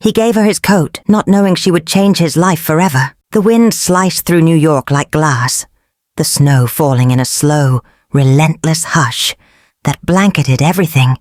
He gave her his coat, not knowing she would change his life forever. The wind sliced through New York like glass, the snow falling in a slow, relentless hush that blanketed everything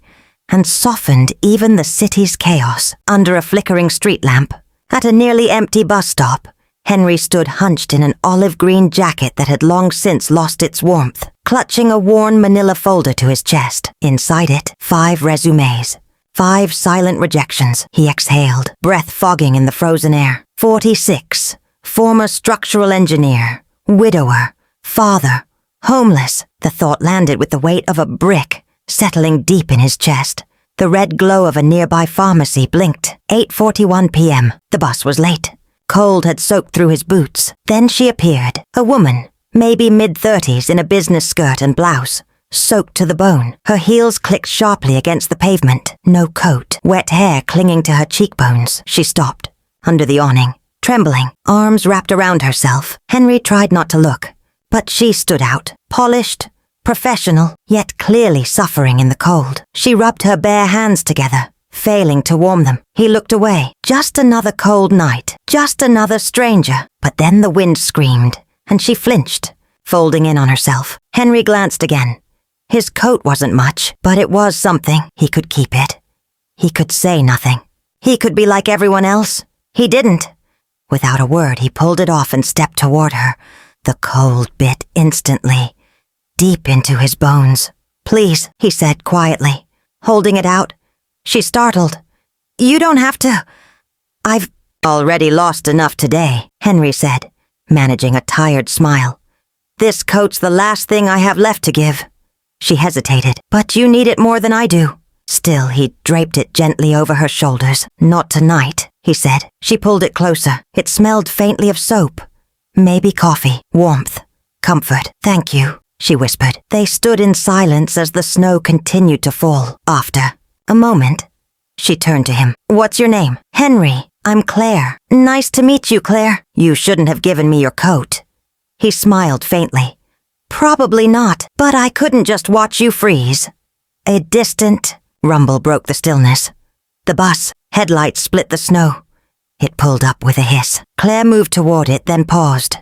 and softened even the city's chaos. Under a flickering street lamp, at a nearly empty bus stop, Henry stood hunched in an olive-green jacket that had long since lost its warmth, clutching a worn manila folder to his chest. Inside it, 5 resumes. 5 silent rejections. He exhaled, breath fogging in the frozen air. 46. Former structural engineer, widower, father, homeless. The thought landed with the weight of a brick, settling deep in his chest. The red glow of a nearby pharmacy blinked. 8:41 p.m. The bus was late. Cold had soaked through his boots. Then she appeared, a woman, maybe mid-30s in a business skirt and blouse, soaked to the bone. Her heels clicked sharply against the pavement. No coat, wet hair clinging to her cheekbones. She stopped, under the awning, trembling, arms wrapped around herself. Henry tried not to look, but she stood out, polished, professional, yet clearly suffering in the cold. She rubbed her bare hands together, failing to warm them. He looked away. Just another cold night, just another stranger. But then the wind screamed, and she flinched, folding in on herself. Henry glanced again. His coat wasn't much, but it was something. He could keep it. He could say nothing. He could be like everyone else. He didn't. Without a word, he pulled it off and stepped toward her. The cold bit instantly, deep into his bones. "Please," he said quietly, holding it out. She startled. "You don't have to. I've already lost enough today," Henry said, managing a tired smile. "This coat's the last thing I have left to give." She hesitated. "But you need it more than I do." Still, he draped it gently over her shoulders. "Not tonight," he said. She pulled it closer. It smelled faintly of soap. Maybe coffee, warmth, comfort. "Thank you," she whispered. They stood in silence as the snow continued to fall. After a moment, she turned to him. "What's your name?" "Henry. I'm Claire." "Nice to meet you, Claire." "You shouldn't have given me your coat." He smiled faintly. "Probably not, but I couldn't just watch you freeze." A distant rumble broke the stillness. The bus, headlights split the snow. It pulled up with a hiss. Claire moved toward it, then paused.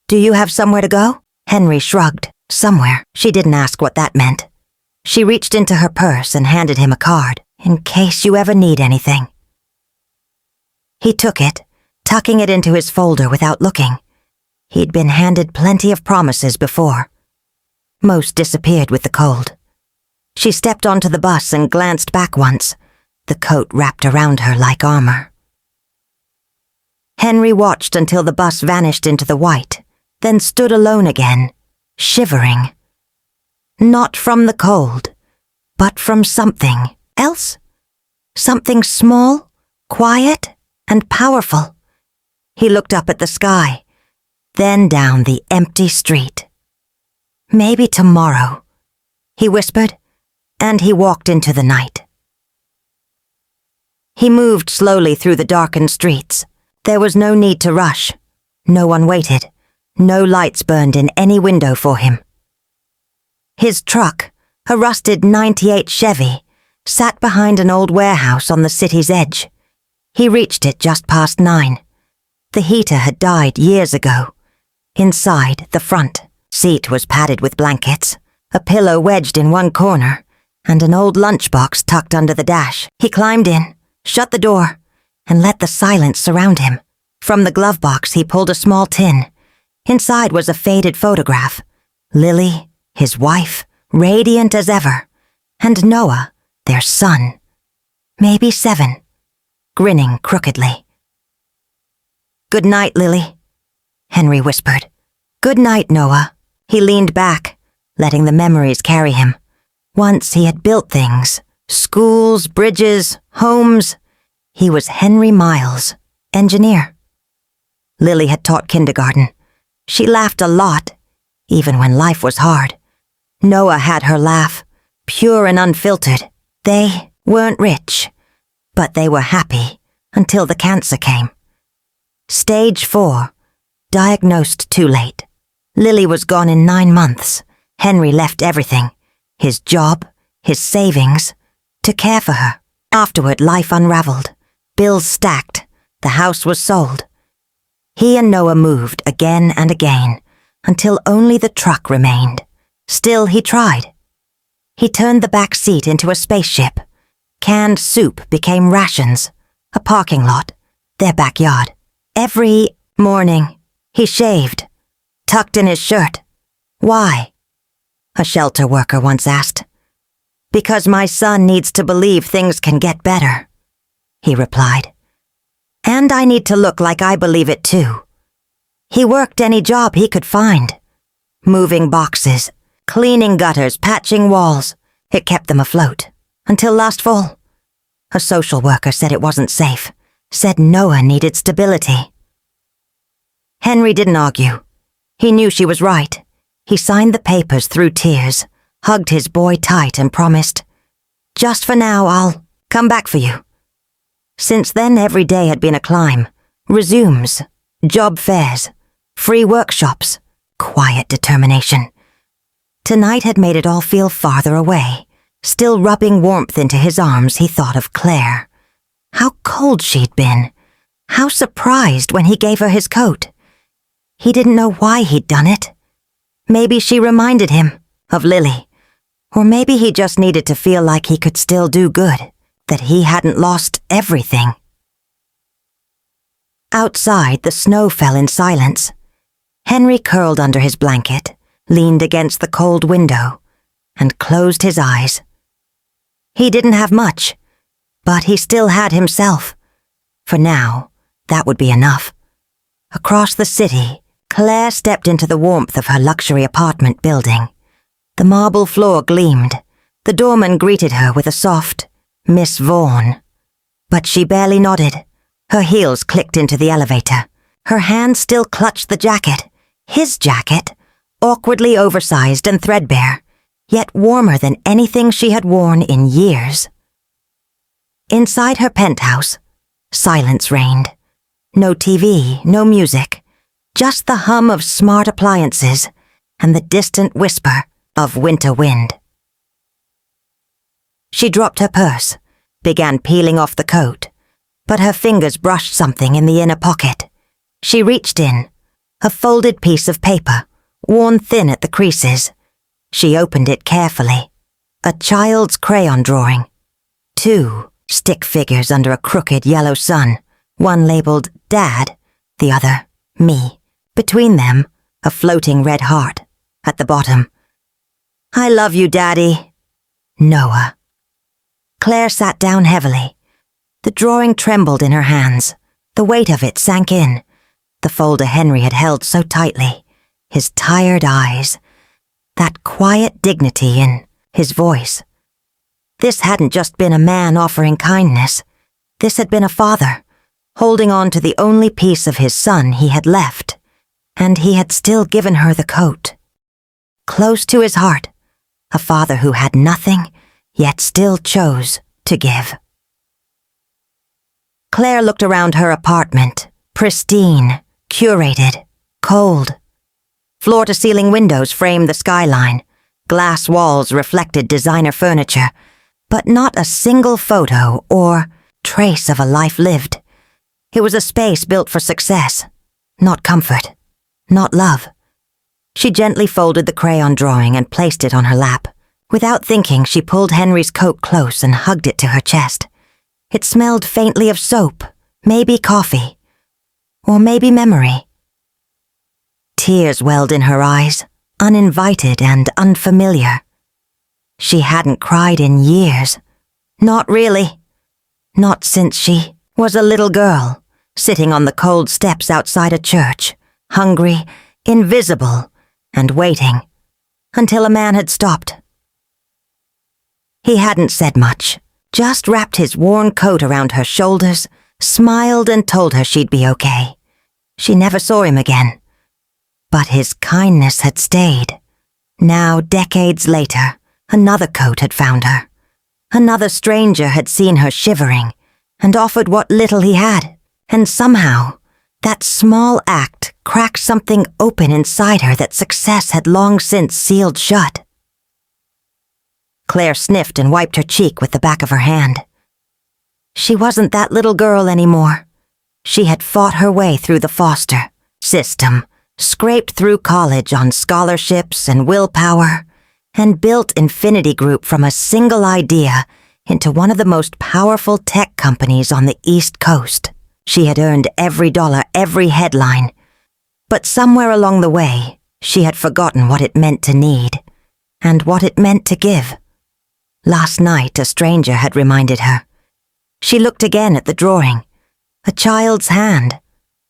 "Do you have somewhere to go?" Henry shrugged. "Somewhere." She didn't ask what that meant. She reached into her purse and handed him a card. "In case you ever need anything." He took it, tucking it into his folder without looking. He'd been handed plenty of promises before. Most disappeared with the cold. She stepped onto the bus and glanced back once, the coat wrapped around her like armor. Henry watched until the bus vanished into the white, then stood alone again, shivering. Not from the cold, but from something else. Something small, quiet, and powerful. He looked up at the sky, then down the empty street. "Maybe tomorrow," he whispered, and he walked into the night. He moved slowly through the darkened streets. There was no need to rush. No one waited. No lights burned in any window for him. His truck, a rusted '98 Chevy, sat behind an old warehouse on the city's edge. He reached it just past 9. The heater had died years ago. Inside, the front seat was padded with blankets, a pillow wedged in one corner, and an old lunchbox tucked under the dash. He climbed in, shut the door, and let the silence surround him. From the glove box, he pulled a small tin. Inside was a faded photograph. Lily, his wife, radiant as ever, and Noah, their son, maybe 7, grinning crookedly. "Good night, Lily," Henry whispered. "Good night, Noah." He leaned back, letting the memories carry him. Once he had built things, schools, bridges, homes. He was Henry Miles, engineer. Lily had taught kindergarten. She laughed a lot, even when life was hard. Noah had her laugh, pure and unfiltered. They weren't rich, but they were happy until the cancer came. Stage 4, diagnosed too late. Lily was gone in 9 months. Henry left everything, his job, his savings, to care for her. Afterward, life unraveled. bills stacked, the house was sold. He and Noah moved again and again, until only the truck remained. Still, he tried. He turned the back seat into a spaceship. Canned soup became rations. A parking lot, their backyard. Every morning, he shaved, tucked in his shirt. Why? A shelter worker once asked. Because my son needs to believe things can get better, he replied. And I need to look like I believe it too. He worked any job he could find. Moving boxes, cleaning gutters, patching walls. It kept them afloat. Until last fall. A social worker said it wasn't safe. Said Noah needed stability. Henry didn't argue. He knew she was right. He signed the papers through tears, hugged his boy tight and promised, "Just for now, I'll come back for you." Since then, every day had been a climb. Resumes, job fairs, free workshops, quiet determination. Tonight had made it all feel farther away. Still rubbing warmth into his arms, he thought of Claire. How cold she'd been. How surprised when he gave her his coat. He didn't know why he'd done it. Maybe she reminded him of Lily. Or maybe he just needed to feel like he could still do good, that he hadn't lost everything. Outside, the snow fell in silence. Henry curled under his blanket, leaned against the cold window, and closed his eyes. He didn't have much, but he still had himself. For now, that would be enough. Across the city, Claire stepped into the warmth of her luxury apartment building. The marble floor gleamed. The doorman greeted her with a soft, "Miss Vaughan." But she barely nodded. Her heels clicked into the elevator. Her hand still clutched the jacket. His jacket, awkwardly oversized and threadbare, yet warmer than anything she had worn in years. Inside her penthouse, silence reigned. No TV, no music, just the hum of smart appliances and the distant whisper of winter wind. She dropped her purse, began peeling off the coat, but her fingers brushed something in the inner pocket. She reached in, a folded piece of paper, worn thin at the creases. She opened it carefully. A child's crayon drawing. 2 stick figures under a crooked yellow sun, one labeled Dad, the other Me. Between them, a floating red heart. At the bottom, "I love you, Daddy. Noah." Claire sat down heavily. The drawing trembled in her hands. The weight of it sank in. The folder Henry had held so tightly. His tired eyes. That quiet dignity in his voice. This hadn't just been a man offering kindness. This had been a father, holding on to the only piece of his son he had left. And he had still given her the coat. Close to his heart, a father who had nothing, yet still chose to give. Claire looked around her apartment, pristine, curated, cold. Floor-to-ceiling windows framed the skyline. Glass walls reflected designer furniture, but not a single photo or trace of a life lived. It was a space built for success, not comfort, not love. She gently folded the crayon drawing and placed it on her lap. Without thinking, she pulled Henry's coat close and hugged it to her chest. It smelled faintly of soap, maybe coffee, or maybe memory. Tears welled in her eyes, uninvited and unfamiliar. She hadn't cried in years. Not really. Not since she was a little girl, sitting on the cold steps outside a church, hungry, invisible, and waiting, until a man had stopped. He hadn't said much, just wrapped his worn coat around her shoulders, smiled and told her she'd be okay. She never saw him again. But his kindness had stayed. Now, decades later, another coat had found her. Another stranger had seen her shivering and offered what little he had. And somehow, that small act cracked something open inside her that success had long since sealed shut. Claire sniffed and wiped her cheek with the back of her hand. She wasn't that little girl anymore. She had fought her way through the foster system, scraped through college on scholarships and willpower, and built Infinity Group from a single idea into one of the most powerful tech companies on the East Coast. She had earned every dollar, every headline. But somewhere along the way, she had forgotten what it meant to need, and what it meant to give. Last night, a stranger had reminded her. She looked again at the drawing. A child's hand,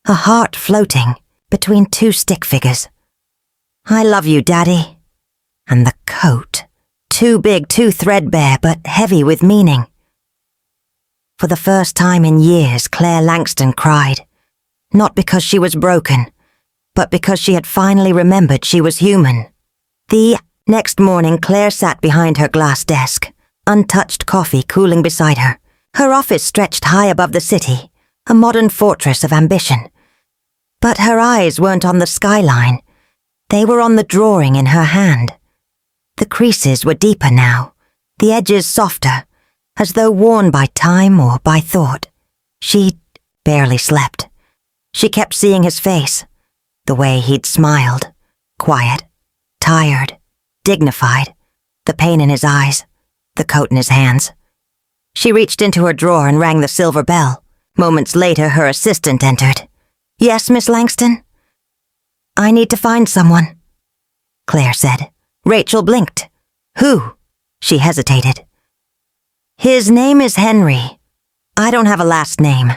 a heart floating between two stick figures. "I love you, Daddy." And the coat, too big, too threadbare, but heavy with meaning. For the first time in years, Claire Langston cried, not because she was broken, but because she had finally remembered she was human. The next morning, Claire sat behind her glass desk, untouched coffee cooling beside her. Her office stretched high above the city, a modern fortress of ambition. But her eyes weren't on the skyline. They were on the drawing in her hand. The creases were deeper now, the edges softer, as though worn by time or by thought. She barely slept. She kept seeing his face, the way he'd smiled, quiet, tired, dignified, the pain in his eyes, the coat in his hands. She reached into her drawer and rang the silver bell. Moments later, her assistant entered. "Yes, Miss Langston?" "I need to find someone," Claire said. Rachel blinked. "Who?" She hesitated. "His name is Henry. I don't have a last name.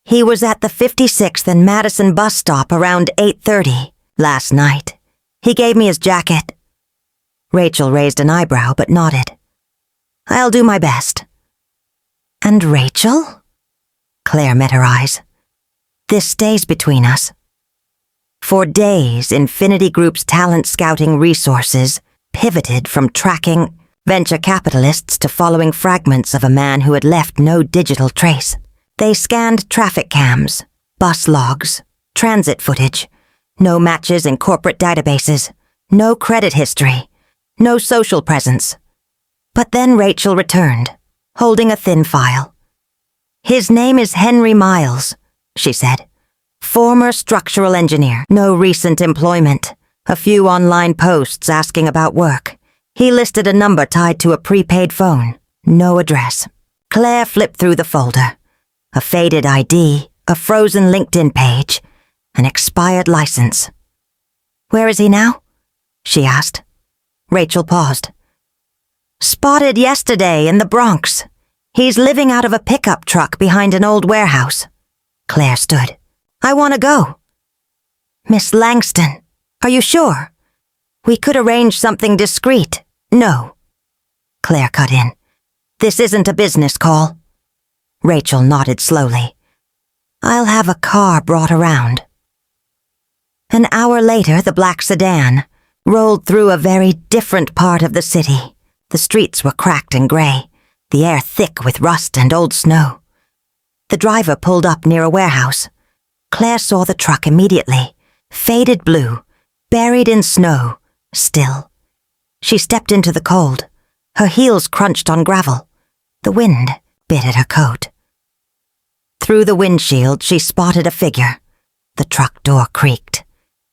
He was at the 56th and Madison bus stop around 8:30 last night. He gave me his jacket." Rachel raised an eyebrow but nodded. "I'll do my best." "And Rachel?" Claire met her eyes. "This stays between us." For days, Infinity Group's talent scouting resources pivoted from tracking venture capitalists to following fragments of a man who had left no digital trace. They scanned traffic cams, bus logs, transit footage, no matches in corporate databases, no credit history, no social presence. But then Rachel returned, holding a thin file. "His name is Henry Miles," she said. "Former structural engineer, no recent employment, a few online posts asking about work. He listed a number tied to a prepaid phone, no address." Claire flipped through the folder. A faded ID, a frozen LinkedIn page, an expired license. "Where is he now?" she asked. Rachel paused. "Spotted yesterday in the Bronx. He's living out of a pickup truck behind an old warehouse." Claire stood. "I want to go." "Miss Langston, are you sure? We could arrange something discreet." "No." Claire cut in. "This isn't a business call." Rachel nodded slowly. "I'll have a car brought around." An hour later, the black sedan rolled through a very different part of the city. The streets were cracked and gray, the air thick with rust and old snow. The driver pulled up near a warehouse. Claire saw the truck immediately, faded blue, buried in snow, still. She stepped into the cold. Her heels crunched on gravel. The wind bit at her coat. Through the windshield, she spotted a figure. The truck door creaked.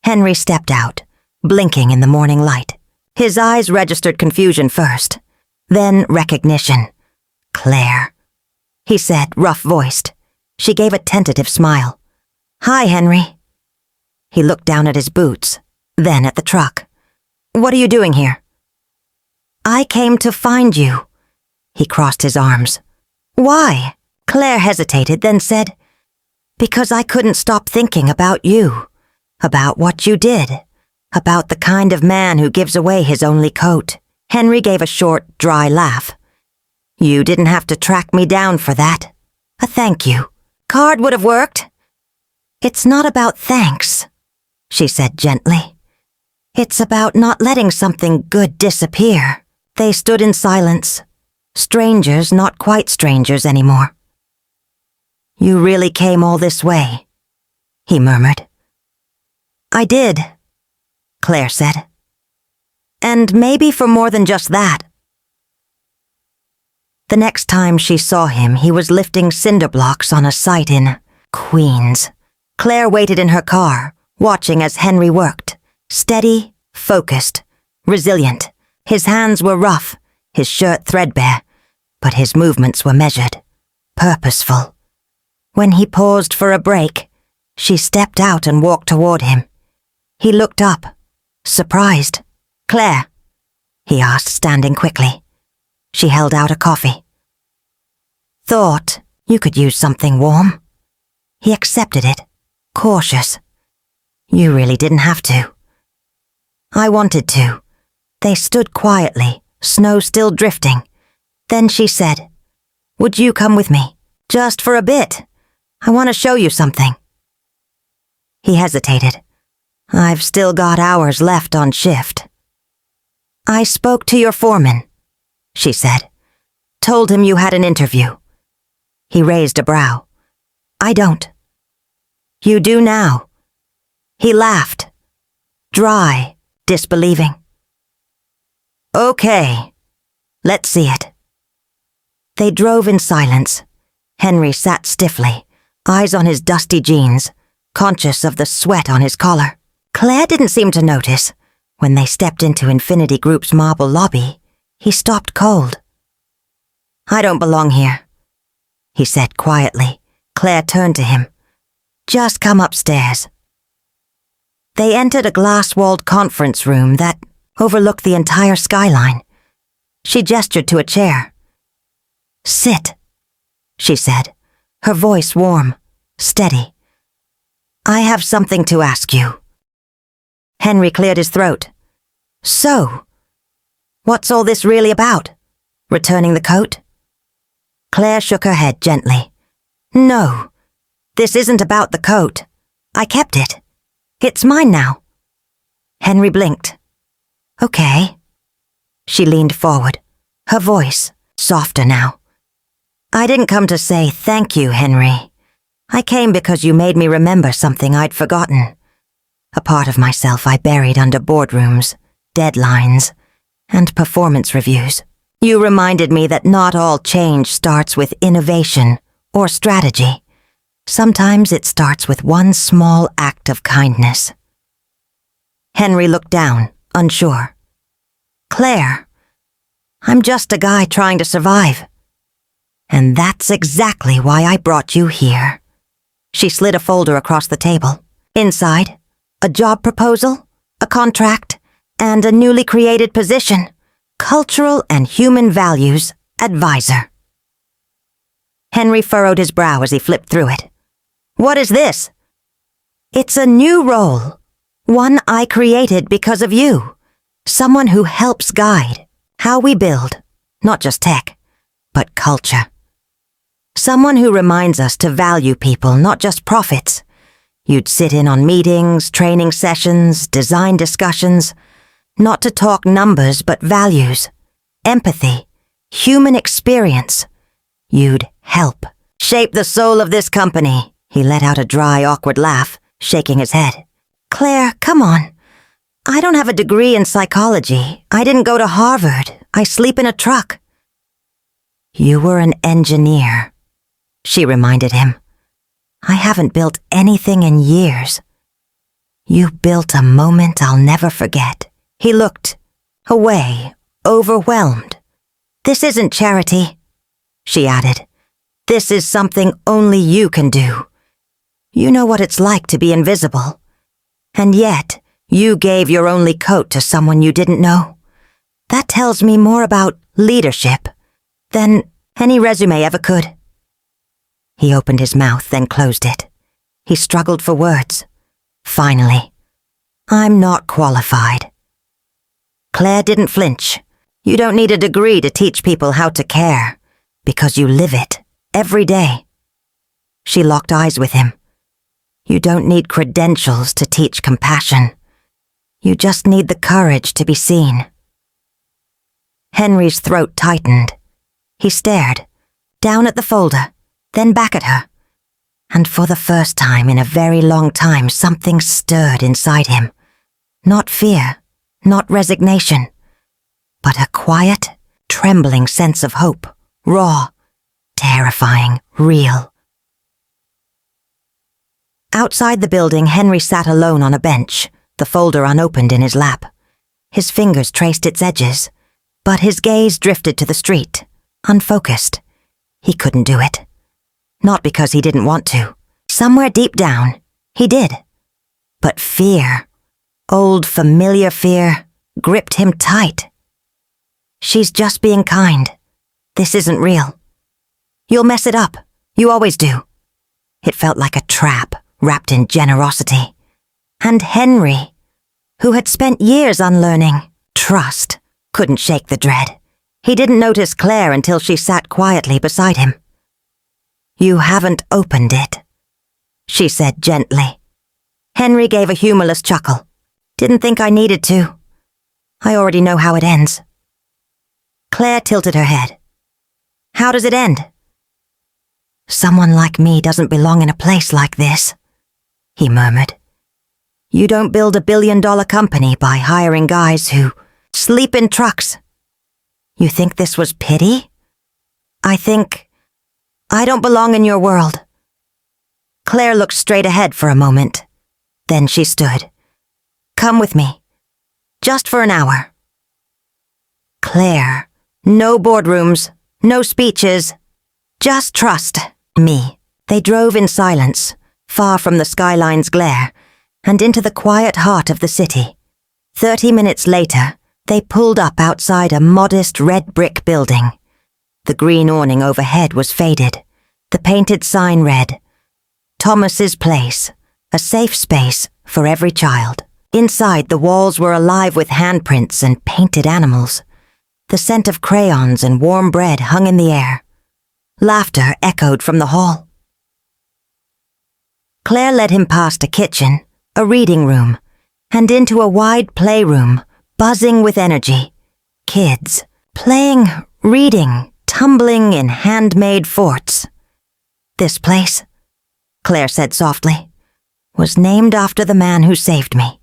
Henry stepped out, blinking in the morning light. His eyes registered confusion first, then recognition. "Claire," he said, rough-voiced. She gave a tentative smile. "Hi, Henry." He looked down at his boots, then at the truck. "What are you doing here?" "I came to find you." He crossed his arms. "Why?" Claire hesitated, then said, "Because I couldn't stop thinking about you, about what you did, about the kind of man who gives away his only coat." Henry gave a short, dry laugh. "You didn't have to track me down for that. A thank you. Card would have worked." "It's not about thanks," she said gently. "It's about not letting something good disappear." They stood in silence, strangers not quite strangers anymore. "You really came all this way," he murmured. "I did," Claire said. "And maybe for more than just that." The next time she saw him, he was lifting cinder blocks on a site in Queens. Claire waited in her car, watching as Henry worked. Steady, focused, resilient. His hands were rough, his shirt threadbare, but his movements were measured, purposeful. When he paused for a break, she stepped out and walked toward him. He looked up, surprised. "Claire?" he asked, standing quickly. She held out a coffee. "Thought you could use something warm." He accepted it, cautious. "You really didn't have to." "I wanted to." They stood quietly, snow still drifting. Then she said, "Would you come with me? Just for a bit. I want to show you something." He hesitated. "I've still got hours left on shift." "I spoke to your foreman," she said. "Told him you had an interview." He raised a brow. "I don't." "You do now." He laughed, dry, disbelieving. "Okay, let's see it." They drove in silence. Henry sat stiffly, eyes on his dusty jeans, conscious of the sweat on his collar. Claire didn't seem to notice. When they stepped into Infinity Group's marble lobby, he stopped cold. "I don't belong here," he said quietly. Claire turned to him. "Just come upstairs." They entered a glass-walled conference room that overlooked the entire skyline. She gestured to a chair. "Sit," she said, her voice warm, steady. "I have something to ask you." Henry cleared his throat. "So, what's all this really about? Returning the coat?" Claire shook her head gently. "No, this isn't about the coat. I kept it. It's mine now." Henry blinked. "Okay." She leaned forward, her voice softer now. "I didn't come to say thank you, Henry. I came because you made me remember something I'd forgotten. A part of myself I buried under boardrooms, deadlines, and performance reviews. You reminded me that not all change starts with innovation or strategy. Sometimes it starts with one small act of kindness." Henry looked down, unsure. "Claire, I'm just a guy trying to survive. And that's exactly why I brought you here." She slid a folder across the table. Inside, a job proposal, a contract, and a newly created position, Cultural and Human Values Advisor. Henry furrowed his brow as he flipped through it. "What is this?" "It's a new role, one I created because of you. Someone who helps guide how we build, not just tech, but culture. Someone who reminds us to value people, not just profits. You'd sit in on meetings, training sessions, design discussions, not to talk numbers but values, empathy, human experience. You'd help shape the soul of this company." He let out a dry, awkward laugh, shaking his head. "Claire, come on. I don't have a degree in psychology. I didn't go to Harvard. I sleep in a truck." "You were an engineer," she reminded him. "I haven't built anything in years. You built a moment I'll never forget." He looked away, overwhelmed. "This isn't charity," she added. "This is something only you can do. You know what it's like to be invisible. And yet, you gave your only coat to someone you didn't know. That tells me more about leadership than any resume ever could." He opened his mouth, then closed it. He struggled for words. Finally, "I'm not qualified." Claire didn't flinch. "You don't need a degree to teach people how to care, because you live it, every day." She locked eyes with him. "You don't need credentials to teach compassion. You just need the courage to be seen." Henry's throat tightened. He stared, down at the folder, then back at her. And for the first time in a very long time, something stirred inside him. Not fear, not resignation, but a quiet, trembling sense of hope. raw, terrifying, real. Outside the building, Henry sat alone on a bench, the folder unopened in his lap. His fingers traced its edges, but his gaze drifted to the street, unfocused. He couldn't do it. Not because he didn't want to. Somewhere deep down, he did. But fear, old familiar fear, gripped him tight. She's just being kind. This isn't real. You'll mess it up. You always do. It felt like a trap wrapped in generosity. And Henry, who had spent years unlearning trust, couldn't shake the dread. He didn't notice Claire until she sat quietly beside him. "You haven't opened it," she said gently. Henry gave a humorless chuckle. "Didn't think I needed to. I already know how it ends." Claire tilted her head. "How does it end?" "Someone like me doesn't belong in a place like this," he murmured. "You don't build a billion-dollar company by hiring guys who sleep in trucks. You think this was pity? I think I don't belong in your world." Claire looked straight ahead for a moment. Then she stood. "Come with me. Just for an hour." Claire, no boardrooms, no speeches, just trust me. They drove in silence, far from the skyline's glare, and into the quiet heart of the city. 30 minutes later, they pulled up outside a modest red brick building. The green awning overhead was faded. The painted sign read, "Thomas's Place, a safe space for every child." Inside, the walls were alive with handprints and painted animals. The scent of crayons and warm bread hung in the air. Laughter echoed from the hall. Claire led him past a kitchen, a reading room, and into a wide playroom, buzzing with energy. Kids, playing, reading, tumbling in handmade forts. "This place," Claire said softly, "was named after the man who saved me."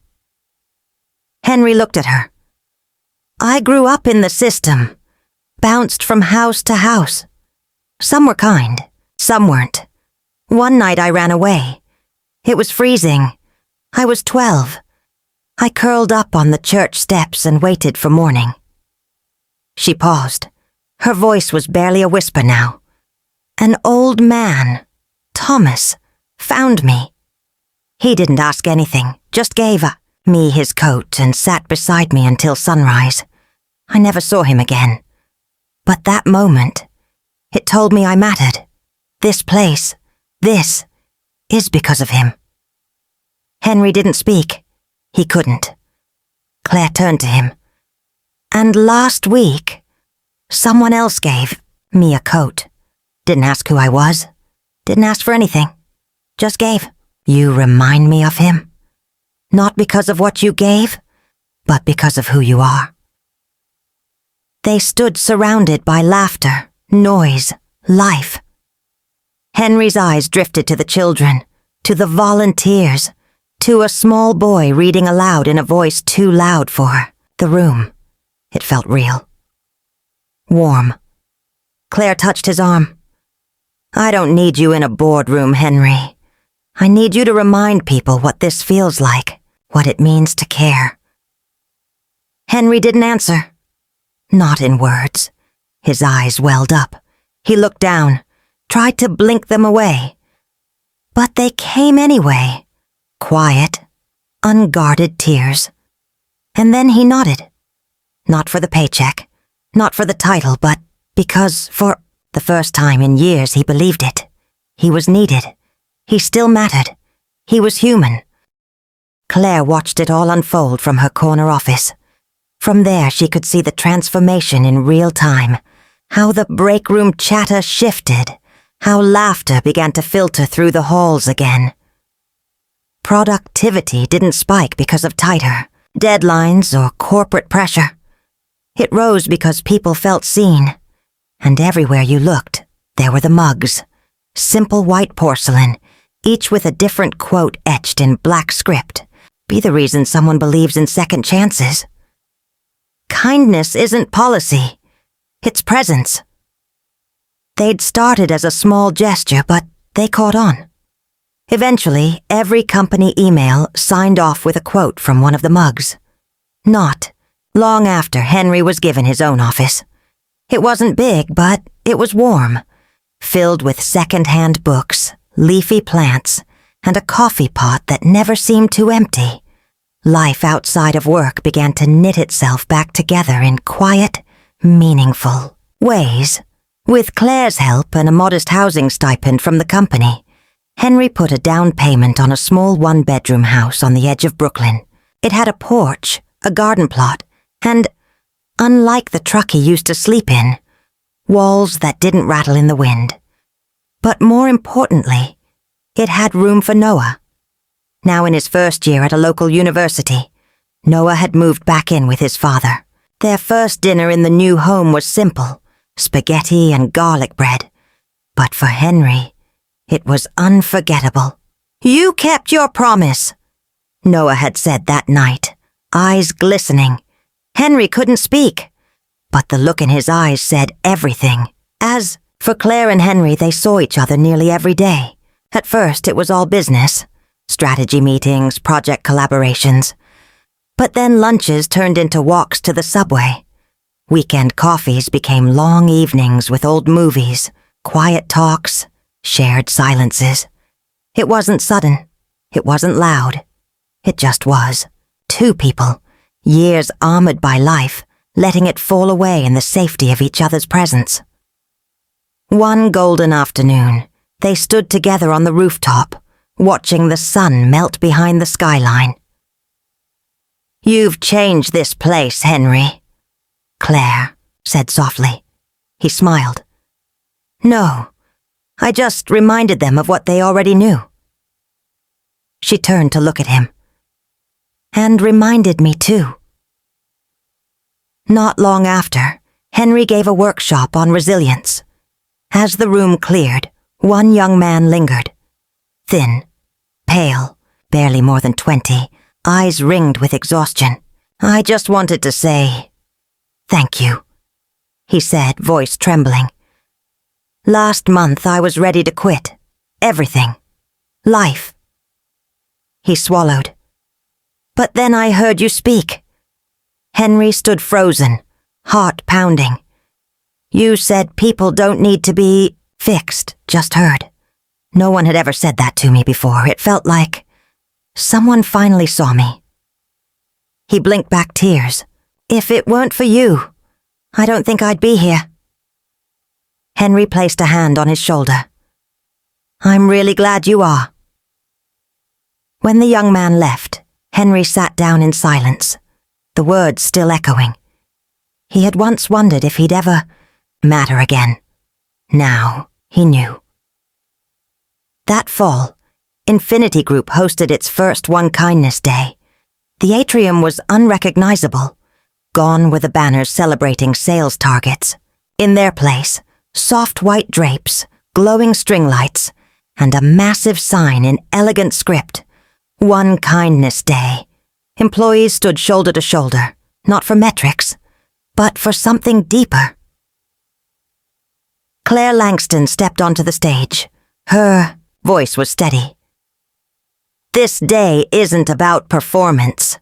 Henry looked at her. "I grew up in the system, bounced from house to house. Some were kind, some weren't. One night I ran away. It was freezing. I was 12. I curled up on the church steps and waited for morning." She paused. Her voice was barely a whisper now. "An old man, Thomas, found me. He didn't ask anything, just gave me his coat and sat beside me until sunrise. I never saw him again. But that moment, it told me I mattered. This place, this, is because of him." Henry didn't speak. He couldn't. Claire turned to him. "And last week, someone else gave me a coat. Didn't ask who I was. Didn't ask for anything. Just gave. You remind me of him. Not because of what you gave, but because of who you are." They stood surrounded by laughter, noise, life. Henry's eyes drifted to the children, to the volunteers, to a small boy reading aloud in a voice too loud for the room. It felt real. Warm. Claire touched his arm. "I don't need you in a boardroom, Henry. I need you to remind people what this feels like, what it means to care." Henry didn't answer. Not in words. His eyes welled up. He looked down, tried to blink them away. But they came anyway. Quiet, unguarded tears. And then he nodded. Not for the paycheck, not for the title, but because for the first time in years he believed it. He was needed. He still mattered. He was human. Claire watched it all unfold from her corner office. From there she could see the transformation in real time, how the break room chatter shifted, how laughter began to filter through the halls again. Productivity didn't spike because of tighter deadlines or corporate pressure. It rose because people felt seen. And everywhere you looked, there were the mugs. Simple white porcelain, each with a different quote etched in black script. Be the reason someone believes in second chances. Kindness isn't policy. It's presence. They'd started as a small gesture, but they caught on. Eventually, every company email signed off with a quote from one of the mugs. Not long after Henry was given his own office. It wasn't big, but it was warm, filled with second-hand books, leafy plants, and a coffee pot that never seemed too empty. Life outside of work began to knit itself back together in quiet, meaningful ways. With Claire's help and a modest housing stipend from the company, Henry put a down payment on a small one-bedroom house on the edge of Brooklyn. It had a porch, a garden plot, and, unlike the truck he used to sleep in, walls that didn't rattle in the wind. But more importantly, it had room for Noah. Now in his first year at a local university, Noah had moved back in with his father. Their first dinner in the new home was simple, spaghetti and garlic bread. But for Henry, it was unforgettable. "You kept your promise," Noah had said that night, eyes glistening. Henry couldn't speak, but the look in his eyes said everything. As for Claire and Henry, they saw each other nearly every day. At first, it was all business, strategy meetings, project collaborations. But then lunches turned into walks to the subway. Weekend coffees became long evenings with old movies, quiet talks, shared silences. It wasn't sudden. It wasn't loud. It just was. Two people, years armored by life, letting it fall away in the safety of each other's presence. One golden afternoon, they stood together on the rooftop, watching the sun melt behind the skyline. "You've changed this place, Henry," Claire said softly. He smiled. "No, I just reminded them of what they already knew." She turned to look at him. "And reminded me too." Not long after, Henry gave a workshop on resilience. As the room cleared, one young man lingered. Thin, pale, barely more than 20, eyes ringed with exhaustion. "I just wanted to say, thank you," he said, voice trembling. "Last month I was ready to quit. Everything. Life." He swallowed. "But then I heard you speak." Henry stood frozen, heart pounding. "You said people don't need to be fixed, just heard." No one had ever said that to me before. It felt like someone finally saw me. He blinked back tears. "If it weren't for you, I don't think I'd be here." Henry placed a hand on his shoulder. "I'm really glad you are." When the young man left, Henry sat down in silence, the words still echoing. He had once wondered if he'd ever matter again. Now he knew. That fall, Infinity Group hosted its first One Kindness Day. The atrium was unrecognizable. Gone were the banners celebrating sales targets. In their place, soft white drapes, glowing string lights, and a massive sign in elegant script. One Kindness Day. Employees stood shoulder to shoulder, not for metrics, but for something deeper. Claire Langston stepped onto the stage. Her voice was steady. "This day isn't about performance,"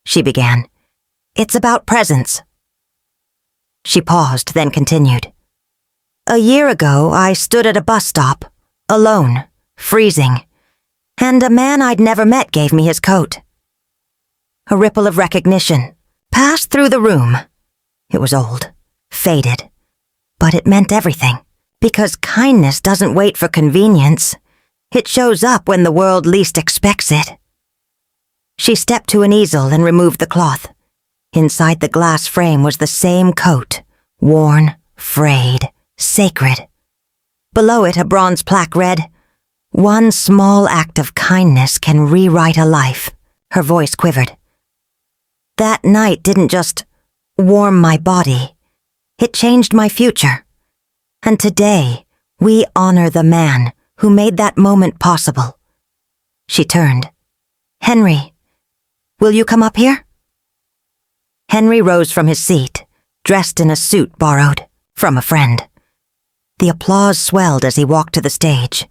she began. "It's about presence." She paused, then continued. "A year ago, I stood at a bus stop, alone, freezing, and a man I'd never met gave me his coat." A ripple of recognition passed through the room. It was old, faded, but it meant everything, because kindness doesn't wait for convenience. It shows up when the world least expects it. She stepped to an easel and removed the cloth. Inside the glass frame was the same coat, worn, frayed, sacred. Below it, a bronze plaque read, "One small act of kindness can rewrite a life." Her voice quivered. That night didn't just warm my body. It changed my future. And today, we honor the man who made that moment possible. She turned. "Henry, will you come up here?" Henry rose from his seat, dressed in a suit borrowed from a friend. The applause swelled as he walked to the stage.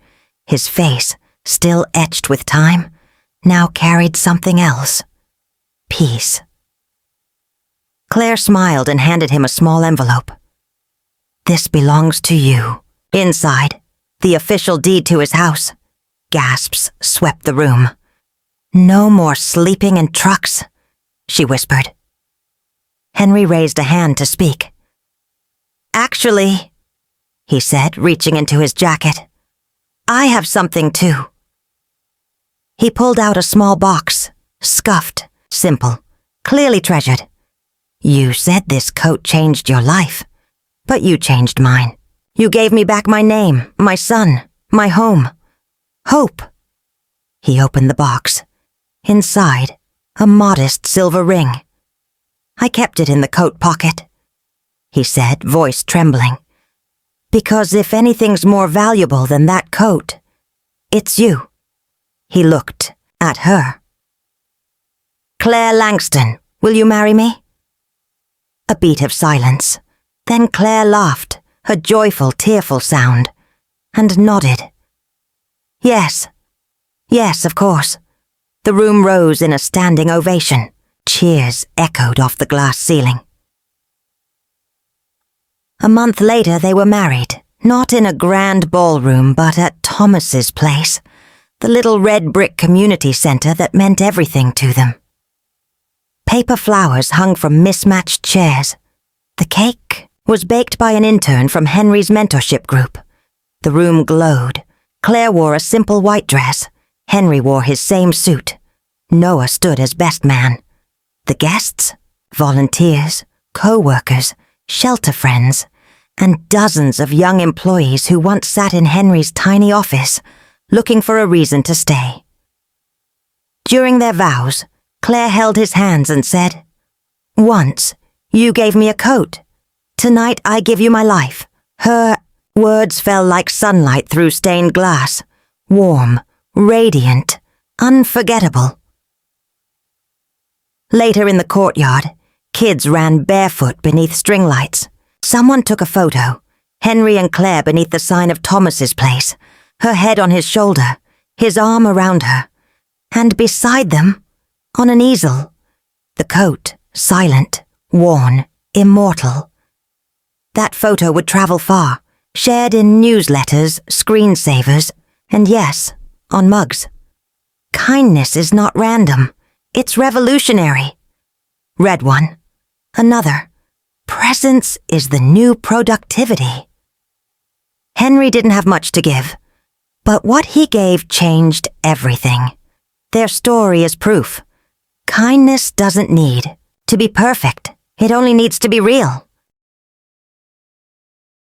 His face, still etched with time, now carried something else. Peace. Claire smiled and handed him a small envelope. "This belongs to you." Inside, the official deed to his house. Gasps swept the room. "No more sleeping in trucks," she whispered. Henry raised a hand to speak. "Actually," he said, reaching into his jacket, "I have something too." He pulled out a small box, scuffed, simple, clearly treasured. "You said this coat changed your life, but you changed mine. You gave me back my name, my son, my home. Hope." He opened the box. Inside, a modest silver ring. "I kept it in the coat pocket," he said, voice trembling. "Because if anything's more valuable than that coat, it's you." He looked at her. "Claire Langston, will you marry me?" A beat of silence. Then Claire laughed, a joyful, tearful sound, and nodded. "Yes. Yes, of course." The room rose in a standing ovation. Cheers echoed off the glass ceiling. A month later they were married, not in a grand ballroom but at Thomas's place, the little red brick community center that meant everything to them. Paper flowers hung from mismatched chairs. The cake was baked by an intern from Henry's mentorship group. The room glowed. Claire wore a simple white dress. Henry wore his same suit. Noah stood as best man. The guests, volunteers, co-workers, shelter friends, and dozens of young employees who once sat in Henry's tiny office, looking for a reason to stay. During their vows, Claire held his hands and said, "Once, you gave me a coat. Tonight I give you my life." Her words fell like sunlight through stained glass, warm, radiant, unforgettable. Later in the courtyard, kids ran barefoot beneath string lights. Someone took a photo, Henry and Claire beneath the sign of Thomas's place, her head on his shoulder, his arm around her, and beside them, on an easel, the coat, silent, worn, immortal. That photo would travel far, shared in newsletters, screensavers, and yes, on mugs. Kindness is not random. It's revolutionary. Read one. Another. Presence is the new productivity. Henry didn't have much to give, but what he gave changed everything. Their story is proof. Kindness doesn't need to be perfect. It only needs to be real.